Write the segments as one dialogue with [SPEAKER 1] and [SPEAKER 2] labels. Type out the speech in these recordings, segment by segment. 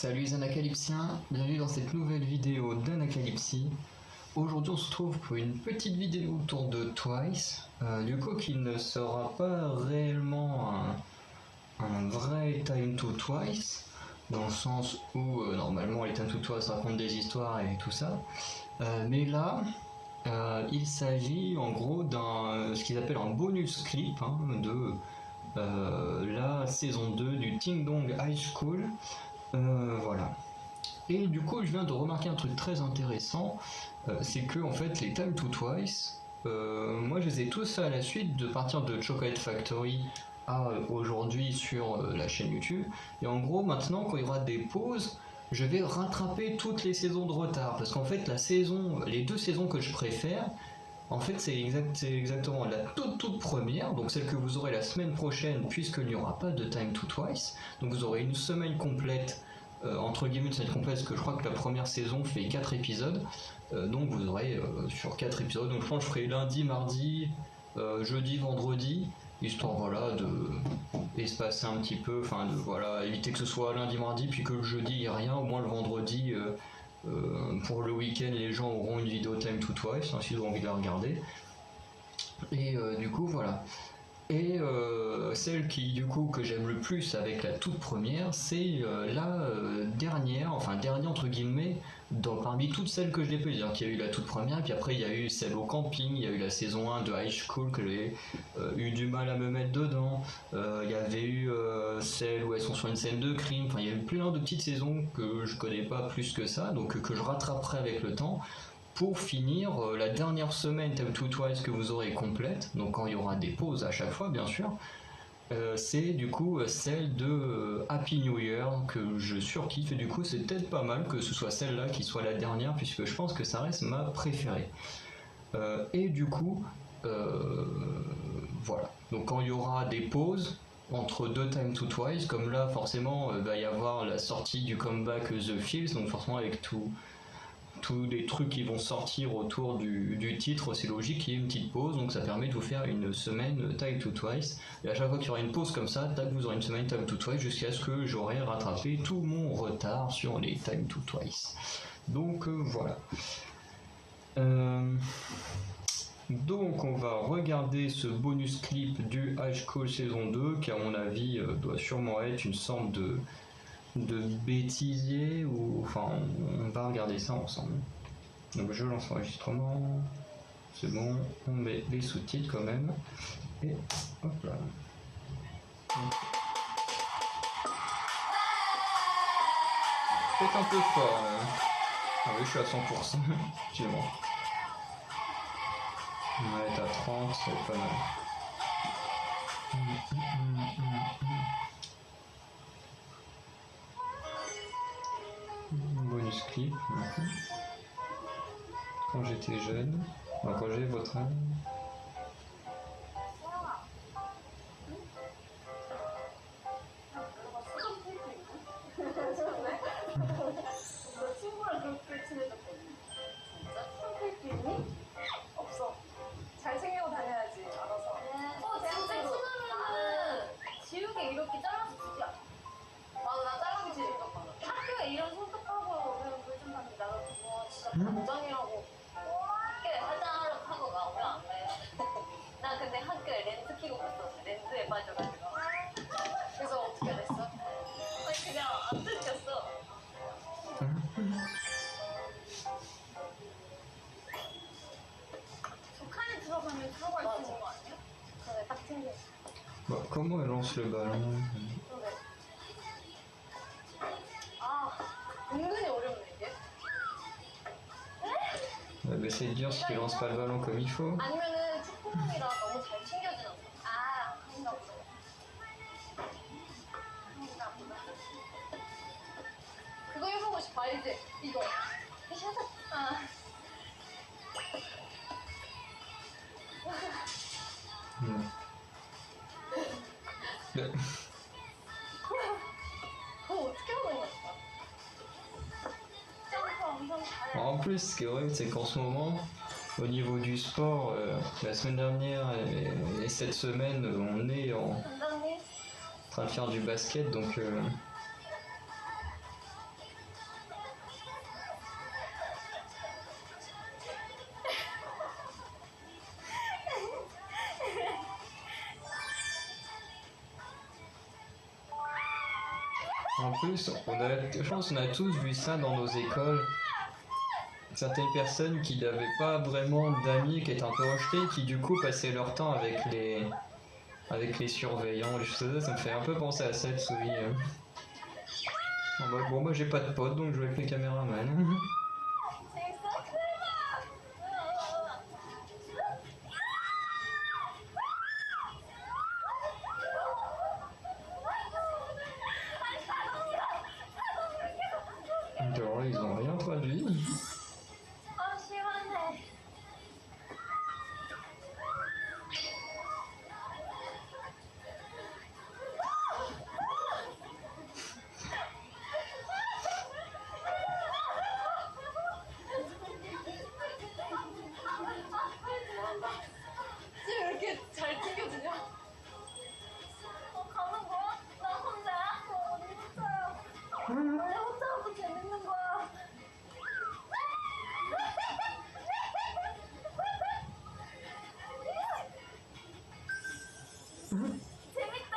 [SPEAKER 1] Salut les Anacalypsiens, bienvenue dans cette nouvelle vidéo d'Anacalypsie. Aujourd'hui on se retrouve pour une petite vidéo autour de Twice, du coup qui ne sera pas réellement un vrai Time to Twice, dans le sens où normalement les Time to Twice racontent des histoires et tout ça, mais là il s'agit en gros d'un ce qu'ils appellent un bonus clip de la saison 2 du Ting Dong High School. Voilà. Et du coup, je viens de remarquer un truc très intéressant, c'est que en fait, les Time to Twice, moi je les ai tous faits à la suite de partir de Chocolate Factory à aujourd'hui sur la chaîne YouTube. Et en gros, maintenant, quand il y aura des pauses, je vais rattraper toutes les saisons de retard, parce qu'en fait, les deux saisons que je préfère, en fait, c'est exactement la toute première, donc celle que vous aurez la semaine prochaine, puisqu'il n'y aura pas de Time to Twice. Donc vous aurez une semaine complète, entre guillemets une semaine complète, parce que je crois que la première saison fait 4 épisodes. Donc vous aurez sur 4 épisodes, donc je pense que je ferai lundi, mardi, jeudi, vendredi, histoire voilà de espacer un petit peu, enfin de voilà, éviter que ce soit lundi, mardi, puis que le jeudi il n'y a rien, au moins le vendredi. Pour le week-end, les gens auront une vidéo Time to Twice, s'ils ont envie de la regarder. Et du coup, voilà. Et celle qui, du coup, que j'aime le plus avec la toute première, c'est la dernière, enfin dernière entre guillemets, parmi toutes celles que je l'ai pu dire, qu'il y a eu la toute première, puis après il y a eu celle au camping, il y a eu la saison 1 de High School que j'ai eu du mal à me mettre dedans, il y avait eu celle où elles sont sur une scène de crime, enfin il y a eu plein de petites saisons que je connais pas plus que ça, donc que je rattraperai avec le temps. Pour finir, la dernière semaine Time to Twice que vous aurez complète, donc quand il y aura des pauses à chaque fois bien sûr, c'est du coup celle de Happy New Year que je surkiffe, et du coup c'est peut-être pas mal que ce soit celle-là qui soit la dernière, puisque je pense que ça reste ma préférée. Et du coup, voilà. Donc quand il y aura des pauses entre deux Time to Twice, comme là forcément va y avoir la sortie du comeback The Fields, donc forcément avec tous les trucs qui vont sortir autour du titre, c'est logique qu'il y ait une petite pause, donc ça permet de vous faire une semaine Time to Twice. Et à chaque fois qu'il y aura une pause comme ça, tac, vous aurez une semaine Time to Twice jusqu'à ce que j'aurai rattrapé tout mon retard sur les Time to Twice. Donc voilà. Donc on va regarder ce bonus clip du High School saison 2 qui à mon avis doit sûrement être une sorte de bêtisier, ou enfin on va regarder ça ensemble. Donc je lance l'enregistrement, c'est bon, on met les sous-titres quand même, et hop là. Peut-être un peu fort là. Ah oui, je suis à 100%, c'est bon. On va être à 30, c'est pas mal. Bonus clip. Quand j'étais jeune, enfin, quand j'ai votre âge.
[SPEAKER 2] 친구랑 그렇게 친해졌거든. 진짜? 선택이 있니? 없어. 잘 챙기고 다녀야지, 알아서.
[SPEAKER 3] 진짜 친하면은 지우개 이렇게 잘라서 주지 않아?
[SPEAKER 2] 맞아, 나 잘라주지.
[SPEAKER 3] 학교에 이름 손톱하고 그냥 물좀 받는데 나가 그거 진짜 당장이라고 학교에 화장하러 타고 가오면 안 돼. 나 근데 학교에 렌즈 끼고 갔었어. 렌즈에 빠져가지고.
[SPEAKER 2] 그래서 어떻게 됐어?
[SPEAKER 3] 아니 그냥 안 들켰어.
[SPEAKER 2] 저 칸에 들어가면 들어갈 수 있는 거 아니야?
[SPEAKER 3] 그래 딱 챙겨.
[SPEAKER 1] Bah, comment elle lance le ballon?
[SPEAKER 2] 그러네. 아, 은근히 어렵네, 이게.
[SPEAKER 1] C'est dur si tu lances pas le ballon comme il faut.
[SPEAKER 3] 아니면은 축구공이라 너무 잘 챙겨주는 거.
[SPEAKER 2] 아, 그런가 보다. 그거 해보고 싶어, 알지? 이거. 아. 그거 어떻게 하는 거야? 점프 엄청 잘해.
[SPEAKER 1] En plus, ce qui est vrai, c'est qu'en ce moment, au niveau du sport, la semaine dernière et cette semaine, on est en
[SPEAKER 3] 원장님?
[SPEAKER 1] train de faire du basket, donc En plus, je pense qu'on a tous vu ça dans nos écoles. Certaines personnes qui n'avaient pas vraiment d'amis, qui étaient un peu rejetées, qui du coup passaient leur temps avec les surveillants, les choses comme ça me fait un peu penser à cette souris. Bon, moi j'ai pas de potes donc je vais avec les caméramans. Dehors, ils ont rien traduit.
[SPEAKER 3] 아, 시원해.
[SPEAKER 2] 지금 이렇게 잘 튕겨주냐?
[SPEAKER 3] 가는 거야? 나 혼자야?
[SPEAKER 2] 어디 혼자야? 원래 혼자 하고 재밌는 거야.
[SPEAKER 3] 재밌다!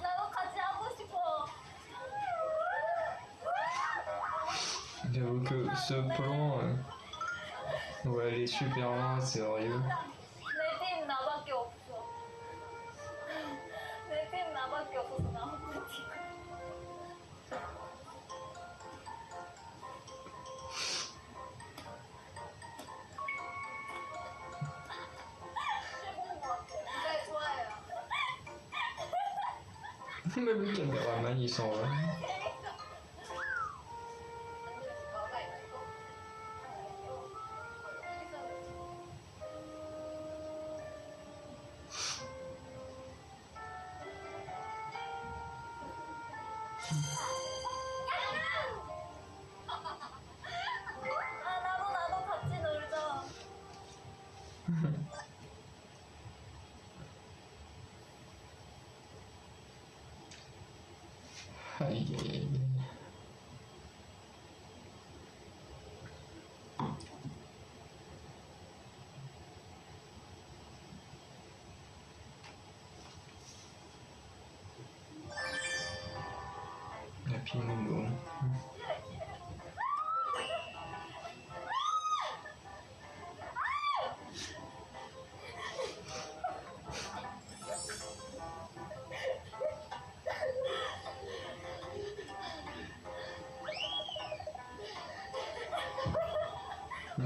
[SPEAKER 3] 나도 같이 하고 싶어.
[SPEAKER 1] J'avoue que ce plan où elle est super loin, sérieux.
[SPEAKER 3] 내 팀 나밖에 없어. 내 팀 나밖에 없어서 나 혼자 지금. 최고인 것 같아요.
[SPEAKER 2] 네, 좋아해요.
[SPEAKER 1] Même le caméraman il s'en va.
[SPEAKER 2] 뭐가 있나 이거?
[SPEAKER 3] 아, 나도 같이 놀자.
[SPEAKER 1] Aïe aïe aïe. Happy Momo.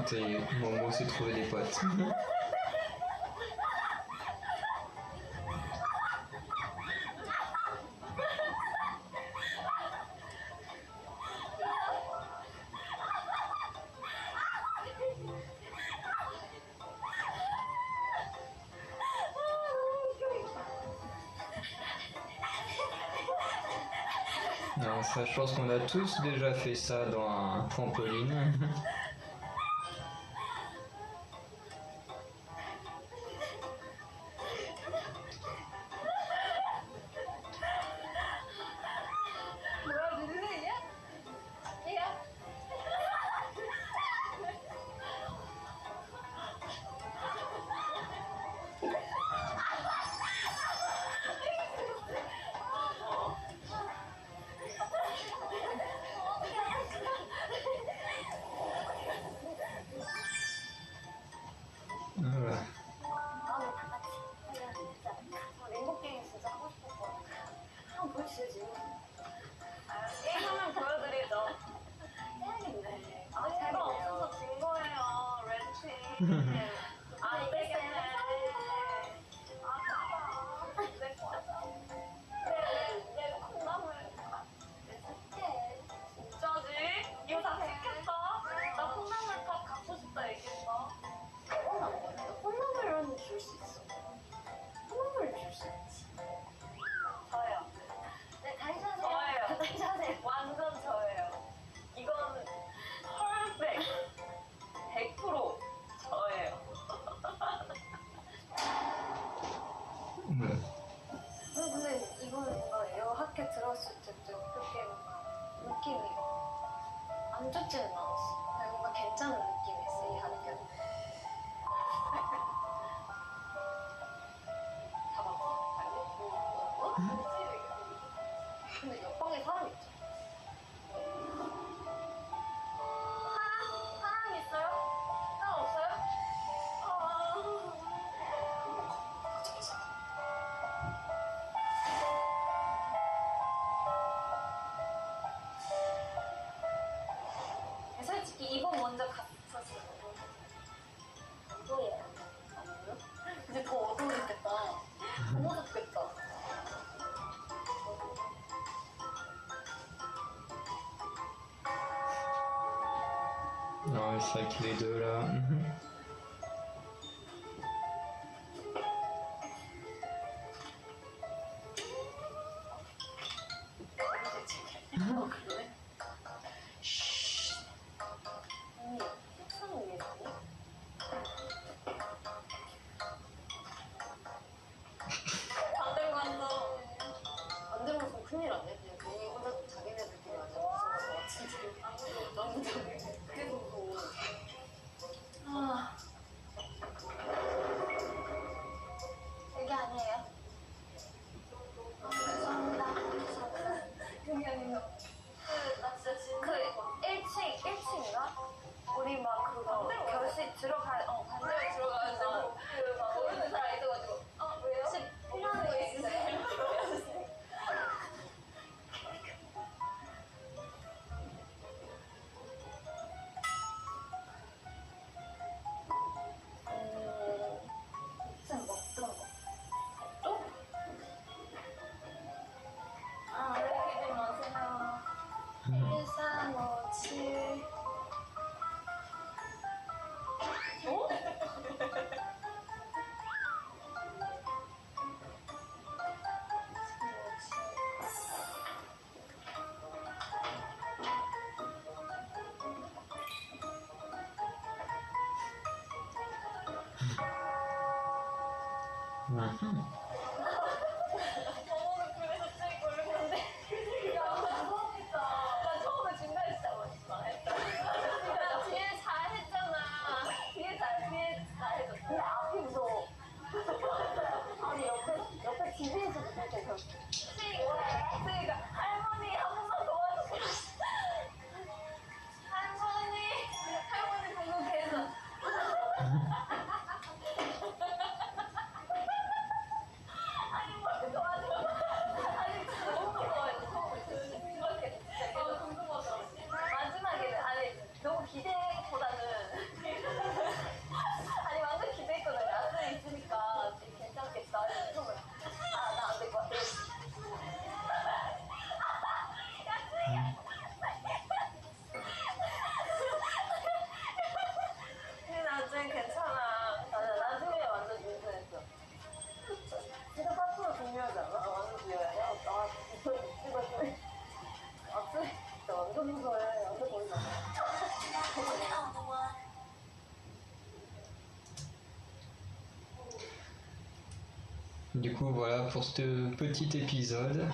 [SPEAKER 1] Ça y est, Momo s'est trouvé des potes. Non, ça, je pense qu'on a tous déjà fait ça dans un trampoline.
[SPEAKER 2] 뭐야, 릴레이야? 야.
[SPEAKER 1] Voilà.
[SPEAKER 3] 다음에 다 같이. 그냥 진짜 저 랭고 게임 진짜 하고 싶었거든. 한번 보여주시지. 게임하면 보여드리죠. 해야겠네. 아, 제가 없어서 진 거예요. 렌치. 안 되겠네. 아까봐. 내 거다. 내 콩나물. 내 사태. 진짜지? 이거 다 시켰어? 나 콩나물밥 갖고 싶다 얘기했어. 그건 안 보여요. 콩나물은 줄 수 있어. 콩나물 줄 수 있지. 저요. 네, 다시 하세요. 저예요. 다시 하세요. 완전 저예요. 이건 펄백. 100% 저예요.
[SPEAKER 1] Ouais.
[SPEAKER 3] 근데 이거는 뭔가 여학교 들었을 때도 그렇게 뭔가 느낌이 안 좋지는 않았어. 뭔가 괜찮은 느낌이 있어, 이 학교는. 근데 옆방에 사람 있죠? 사람 있어요? 사람 없어요? 솔직히 이번 먼저 갔었어요. 안 보여요. 안 보여? 이제 더 어두워졌겠다. 너무 어둡겠다.
[SPEAKER 1] Non, c'est vrai que les deux là.
[SPEAKER 3] 어, 그래? 언니, 책상 위에 있니? 안 들고 왔어. 안 들고 왔으면 큰일 났네. 그냥 괜히 혼자 자기네들끼리 완전 무서워서 진짜 아무도 그래서 무서워. 아. 여기 아니에요? 죄송합니다. 여기 아니에요. 나 진짜 그 1층인가? 우리 막 그거 결실 반대로 들어가야지. 그막 모르는 사람 있어가지고 왜요? 혹시 필요한 거 있으세요? 무슨 먹던 거? 또? 얘기 좀 마세요. 1, 3, 5, 7. 어? 어머는 그래서 저기 걸렸는데. 야, 무섭겠다. 나 처음에 중간에 진짜 망했다. 나 뒤에 잘했잖아. 뒤에 잘해줬어. 근데 앞이 무서워. 아니, 옆에 TV에서 무서울 때 그러니까 할머니 한 번만 도와주세요. 할머니 궁금해서. 아니 뭘 도와줘. 아니 너무 무서워요. 처음에 너무 궁금하다. 마지막에는 너무 기대보다는 완전 기대했거든요. 앞에 있으니까 괜찮겠다. 처음에 나 안 될 것 같아. 근데 나중에 괜찮아. 나중에 완전 든든했어. 진짜 파트너 중요하지 않아? 완전 중요해. 나 찍어줘. 진짜 완전 무서워해. 완전 거의 나.
[SPEAKER 1] Du coup, voilà pour ce petit épisode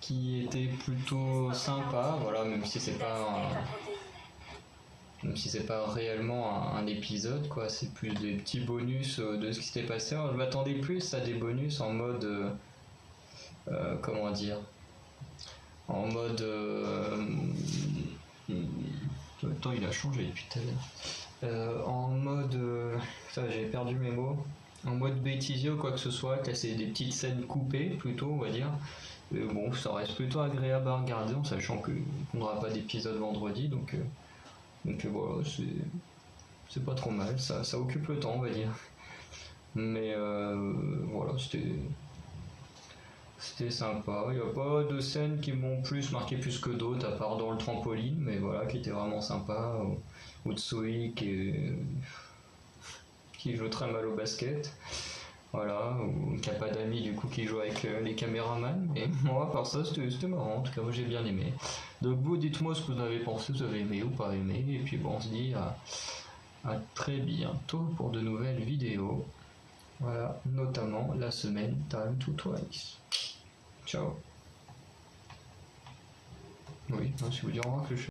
[SPEAKER 1] qui était plutôt sympa. Voilà, même si c'est pas réellement un épisode, quoi. C'est plus des petits bonus de ce qui s'était passé. Alors, je m'attendais plus à des bonus en mode, comment dire, en mode. Attends, il a changé depuis tout à l'heure. En mode. Putain, j'ai perdu mes mots. En mode bêtisier ou quoi que ce soit, que là c'est des petites scènes coupées plutôt, on va dire. Mais bon, ça reste plutôt agréable à regarder en sachant qu'on n'aura pas d'épisode vendredi, donc voilà, c'est pas trop mal, ça occupe le temps, on va dire. Mais voilà, c'était sympa. Il n'y a pas de scènes qui m'ont plus marqué plus que d'autres, à part dans le trampoline, mais voilà, qui était vraiment sympa. Ou Tsui qui joue très mal au basket, voilà, ou qui n'a pas d'amis du coup qui joue avec les caméramans, mais moi à part ça c'était marrant, en tout cas moi j'ai bien aimé. Donc vous dites-moi ce que vous en avez pensé, vous avez aimé ou pas aimé, et puis bon on se dit à très bientôt pour de nouvelles vidéos, voilà, notamment la semaine Time to Twice. Ciao. Oui, si vous dire au revoir que je